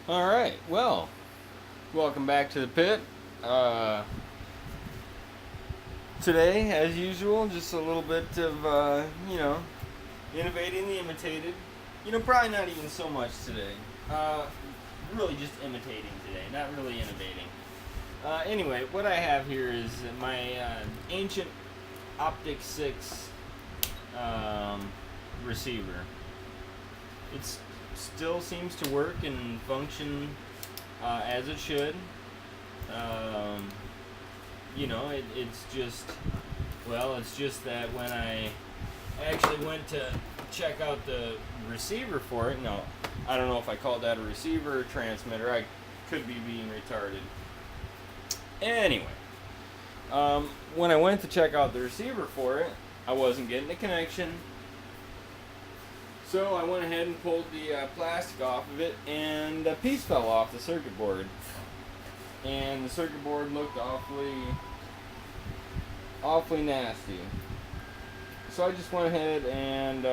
All right. Well, welcome back to the pit. Today, as usual, just a little bit of innovating the imitated. Probably not even so much today. Really just imitating today, not really innovating. Anyway, what I have here is my ancient Optic 6 receiver. It still seems to work and function as it should. It's just that when I actually went to check out the receiver for it, no, I don't know if I called that a receiver or transmitter. I could be being retarded. Anyway, when I went to check out the receiver for it, I wasn't getting a connection. So I went ahead and pulled the plastic off of it, and a piece fell off the circuit board. And the circuit board looked awfully nasty. So I just went ahead and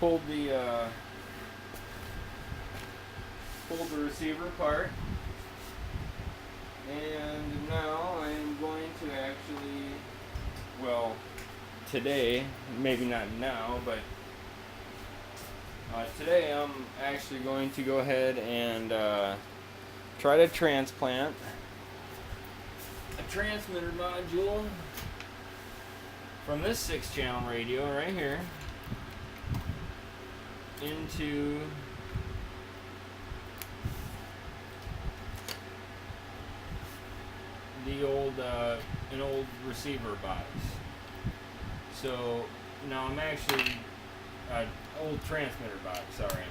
pulled the receiver apart. And now I'm going to actually, today, maybe not now, but today I'm actually going to go ahead and try to transplant a transmitter module from this 6-channel radio right here into an old receiver box. So now I'm actually old transmitter box. Sorry.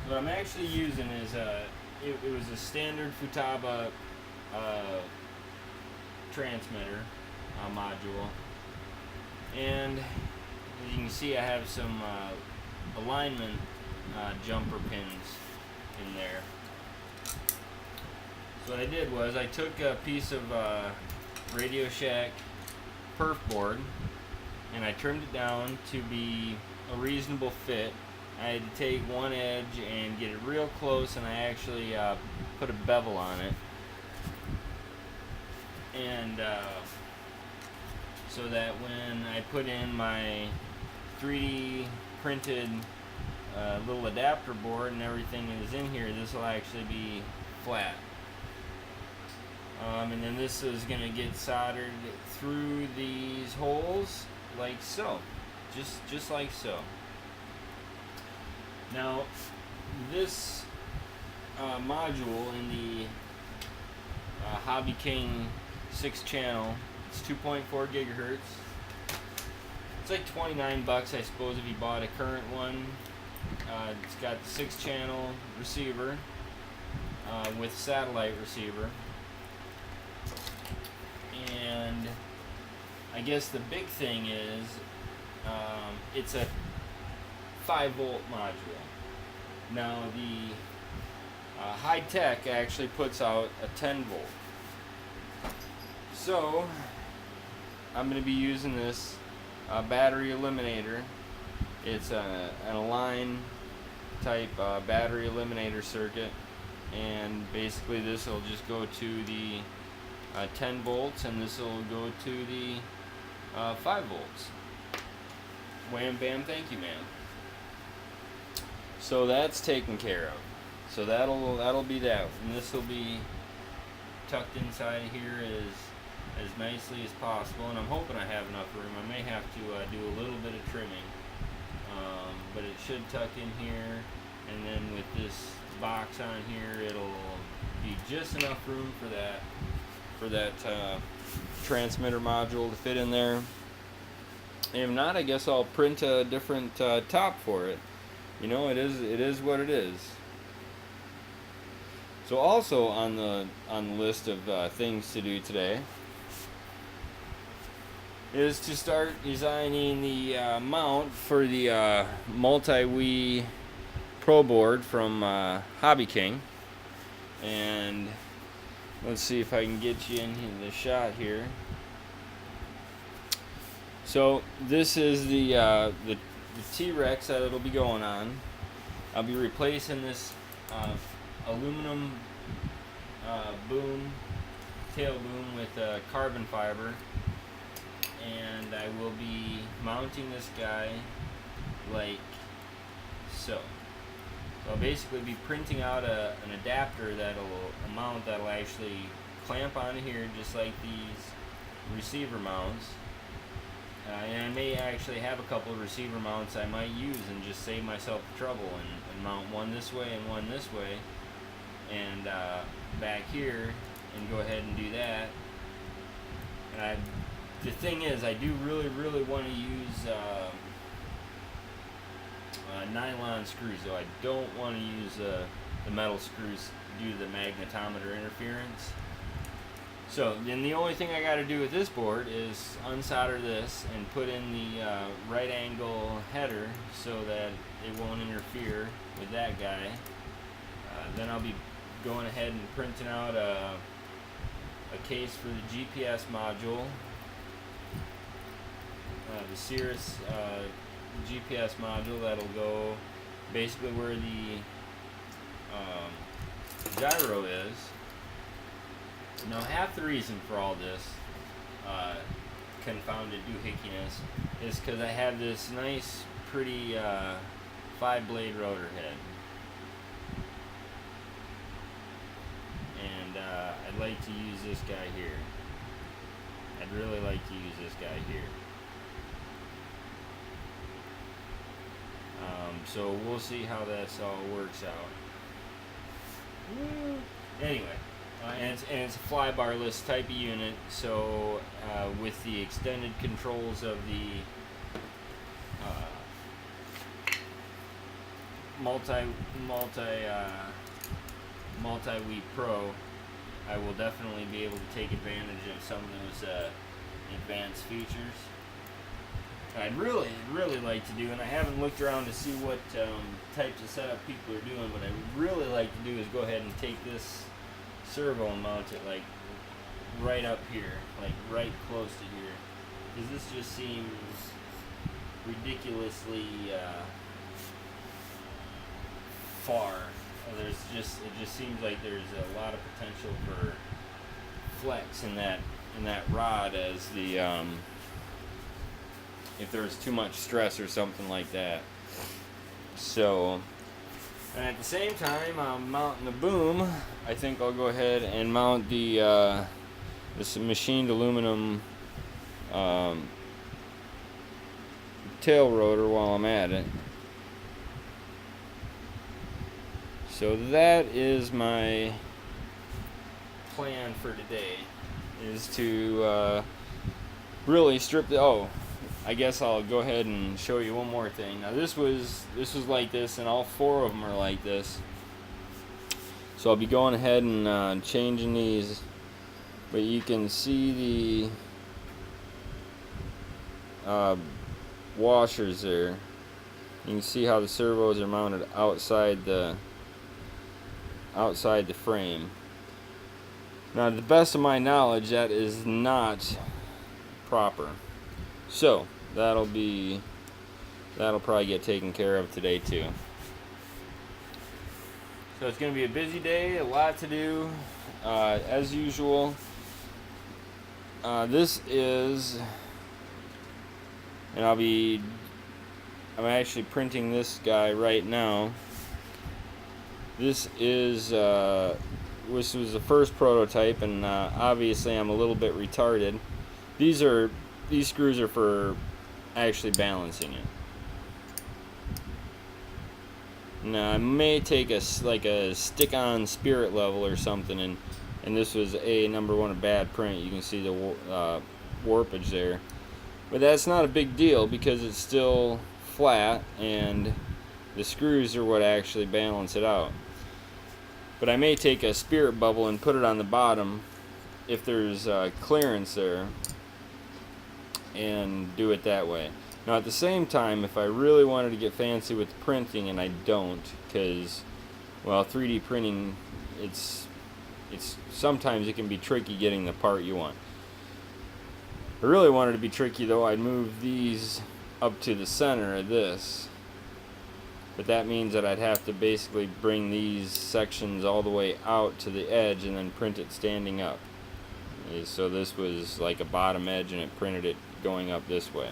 What I'm actually using is it was a standard Futaba transmitter module, and as you can see, I have some alignment jumper pins in there. So what I did was I took a piece of Radio Shack perf board and I trimmed it down to be a reasonable fit. I had to take one edge and get it real close, and I actually put a bevel on it, and so that when I put in my 3D printed little adapter board and everything is in here, this will actually be flat. And then this is going to get soldered through these holes like so, just like so. Now, this module in the Hobby King 6-channel, it's 2.4 gigahertz. It's like $29, I suppose, if you bought a current one. It's got the 6-channel receiver with satellite receiver. And I guess the big thing is it's a 5-volt module. Now the high tech actually puts out a 10-volt. So I'm going to be using this battery eliminator. It's an Align type battery eliminator circuit, and basically this will just go to the 10 volts, and this will go to the 5 volts. Wham bam, thank you, ma'am. So that's taken care of. So that'll be that, and this will be tucked inside here as nicely as possible. And I'm hoping I have enough room. I may have to do a little bit of trimming, but it should tuck in here. And then with this box on here, it'll be just enough room for that transmitter module to fit in there. And if not, I guess I'll print a different top for it. It is what it is. So also on the list of things to do today is to start designing the mount for the multi-Wii Pro board from Hobby King. And let's see if I can get you in the shot here. So this is the T-Rex that it'll be going on. I'll be replacing this aluminum boom, tail boom with carbon fiber, and I will be mounting this guy like so. So I'll basically be printing out an adapter a mount that'll actually clamp onto here just like these receiver mounts. And I may actually have a couple of receiver mounts I might use and just save myself the trouble and mount one this way and one this way, and back here, and go ahead and do that. And the thing is, I do really want to use nylon screws, though I don't want to use the metal screws due to the magnetometer interference. So then the only thing I got to do with this board is unsolder this and put in the right angle header so that it won't interfere with that guy. Then I'll be going ahead and printing out a case for the GPS module, the Cirrus GPS module that'll go basically where the gyro is. Now, half the reason for all this confounded doohickeyness is because I have this nice, pretty 5-blade rotor head. And I'd like to use this guy here. I'd really like to use this guy here. So we'll see how this all works out. Anyway. And it's a fly-barless type of unit, so with the extended controls of the multi-week Pro, I will definitely be able to take advantage of some of those advanced features. I'd really like to do, and I haven't looked around to see what types of setup people are doing, but I'd really like to do is go ahead and take this servo and mount it like right up here, like right close to here, because this just seems ridiculously far. It just seems like there's a lot of potential for flex in that rod as the if there's too much stress or something like that. So, and at the same time I'm mounting the boom, I think I'll go ahead and mount the this machined aluminum tail rotor while I'm at it. So that is my plan for today, is to really strip the, I guess I'll go ahead and show you one more thing. Now this was like this, and all 4 of them are like this. So I'll be going ahead and changing these, but you can see the washers there. You can see how the servos are mounted outside the frame. Now, to the best of my knowledge, that is not proper. So that'll probably get taken care of today too. So it's going to be a busy day, a lot to do, as usual. This is, and I'm actually printing this guy right now. This was the first prototype, and obviously I'm a little bit retarded. These screws are for actually balancing it. Now I may take a stick-on spirit level or something, and this was number 1, a bad print. You can see the warpage there, but that's not a big deal because it's still flat, and the screws are what actually balance it out. But I may take a spirit bubble and put it on the bottom if there's clearance there, and do it that way. Now at the same time, if I really wanted to get fancy with printing, and I don't, because, well, 3D printing, it's sometimes it can be tricky getting the part you want. If I really wanted to be tricky though, I'd move these up to the center of this, but that means that I'd have to basically bring these sections all the way out to the edge and then print it standing up. So this was like a bottom edge, and it printed it going up this way.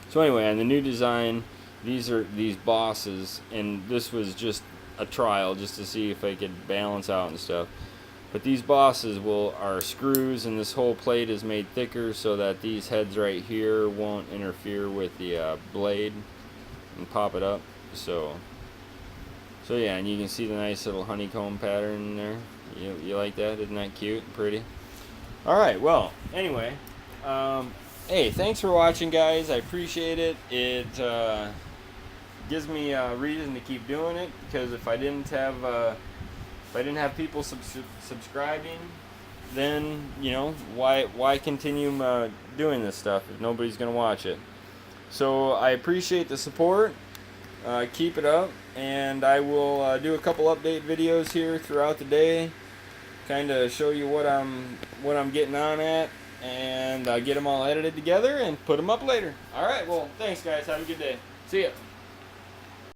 So anyway, on the new design, these are these bosses, and this was just a trial just to see if I could balance out and stuff. But these bosses are screws, and this whole plate is made thicker so that these heads right here won't interfere with the blade and pop it up. So yeah, and you can see the nice little honeycomb pattern in there. You like that? Isn't that cute and pretty? All right, well, anyway, hey, thanks for watching, guys. I appreciate it. It gives me a reason to keep doing it, because if I didn't have people subscribing, then why continue doing this stuff if nobody's gonna watch it? So I appreciate the support. Keep it up, and I will do a couple update videos here throughout the day, kind of show you what I'm getting on at, and get them all edited together and put them up later. All right, well, thanks, guys. Have a good day. See ya.